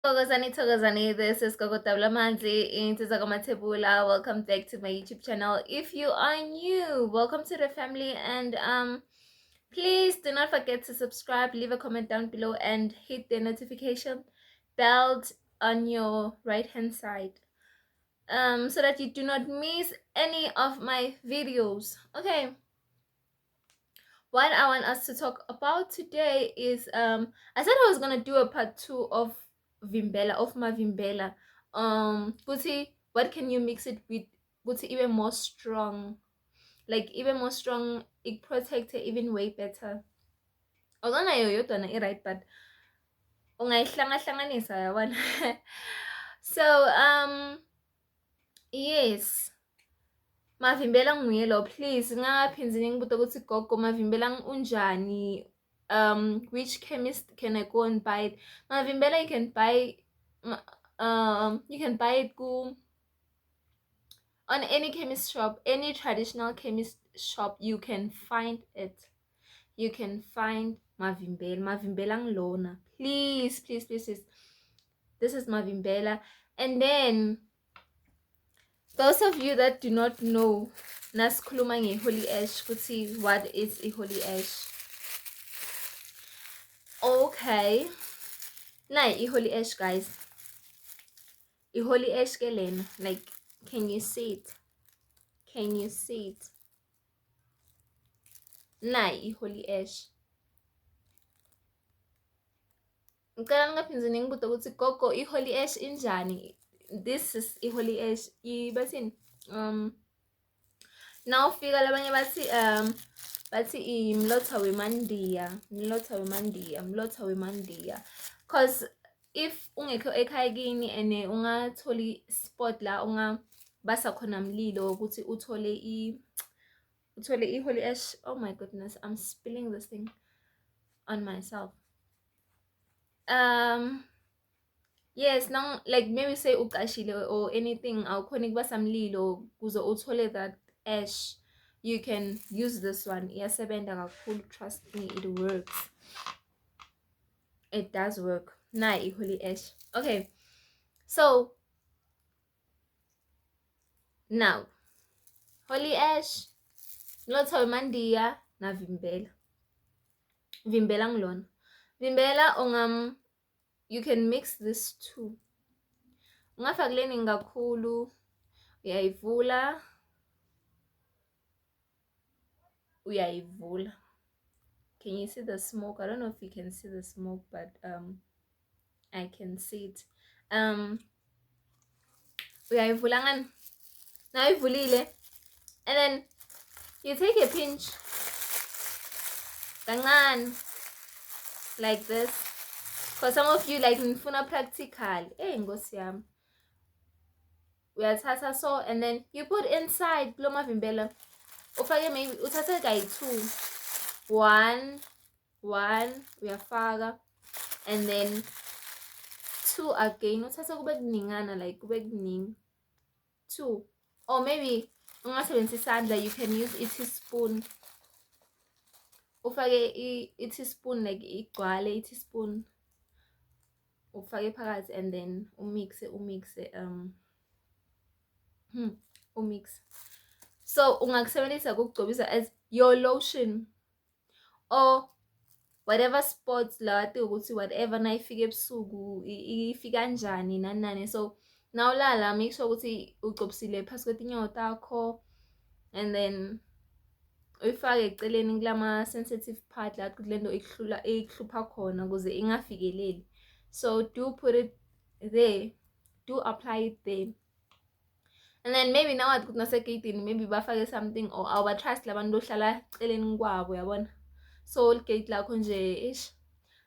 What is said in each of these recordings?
Thokozani, this is Gogo Tablamanzi into Zagamatabula. Welcome back to my YouTube channel. If you are new, welcome to the family, and please do not forget to subscribe, leave a comment down below, and hit the notification bell on your right hand side, so that you do not miss any of my videos. Okay, what I want us to talk about today is I said I was gonna do a part 2 of vimbela, of my vimbela. Buti, what can you mix it with? Buti, even more strong, like even more strong, it protects it even way better. Although nayo yodwa na i-right, but ungayihlangahlanganisa yabona. So yes, mavimbela nguye lo. Please ngaphinzi ngibuta ukuthi gogo mavimbela unjani, which chemist can I go and buy it? Mavimbela you can buy it on any chemist shop, any traditional chemist shop. You can find it. You can find mavimbela ngilona. Please, please, please, please, this is mavimbela. And then those of you that do not know, nasikhuluma nge-holy ash, kuthi what is a holy ash? Okay, nayi i-holy ash, guys. I-holy ash ke lena, like, can you see it? Can you see it? Nayi i-holy ash. Ngicela ningaphinzi ningibuza ukuthi gogo i-holy ash injani? This is i-holy ash. Bathini? Nawufika labanye bathi imlotha wemandiya, cause if ungekho ekhaya kini ene ungatholi spot la ungabasa khona mlilo ukuthi uthole i-holy ash. Oh my goodness, I'm spilling this thing on myself. Yes, now like maybe say uqashile or anything, awukhona ukubasa mlilo kuze uthole that ash, you can use this one. Iyasebenza kakhulu, trust me, it works. It does work. Nayi i-holy ash. Okay, so now holy ash, mlotha wemandiya na vimbela ngilona. Vimbela you can mix this too. Ungafakuleni kakhulu, uyayivula. Can you see the smoke? I don't know if you can see the smoke, but I can see it. Uyayivula ngani? Nawuyivulile, and then you take a pinch kancane like this. For some of you, like nifuna practical, ngosi yami, uyathatha so, and then you put inside kulo mavimbela. Ufake maybe uthathe kayi-2, one uyafaka, and then 2 again. Uthathe kube kuningana, like kube kuningi, 2, or maybe ungasebenzisa isandla, you can use i-teaspoon. Ufake i-teaspoon, like igcwale i-teaspoon, ufake phakathi, and then umixe umix. So ungakusebenzisa ukugcobisa as your lotion, or whatever spots lawati ukuthi whatever nayifika ebusuku ifika kanjani nani. So nawulala, make sure ukuthi ugcobisile phasi kwetinyawo takho, and then uyifake eceleni kulama sensitive part la kulento ikuhlupha khona ukuze ingafikeleli. So do put it there, do apply it there. And then maybe now at nasekeyitini, maybe bafake something, or awatrust labantu ohlala eceleni kwabo, yabona. So ligate lakho nje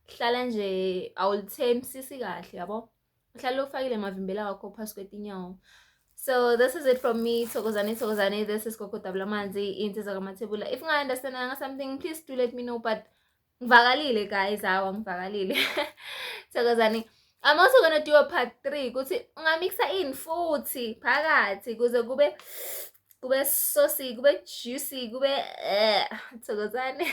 hlala nje awulithembisisi kahle, yabo, uhlala ufakile mavimbela wakho phasi kwetinyawo. So this is it from me. Thokozani, this is Gogo Tablamanzi into Zagamatabula. If I understand something, please do let me know. But ngivakalile guys, ngivakalile. Thokozani. I'm also gonna do a part 3 kuthi ungamixa in futhi phakathi kuze kube saucy, kube juicy, kube thokozani.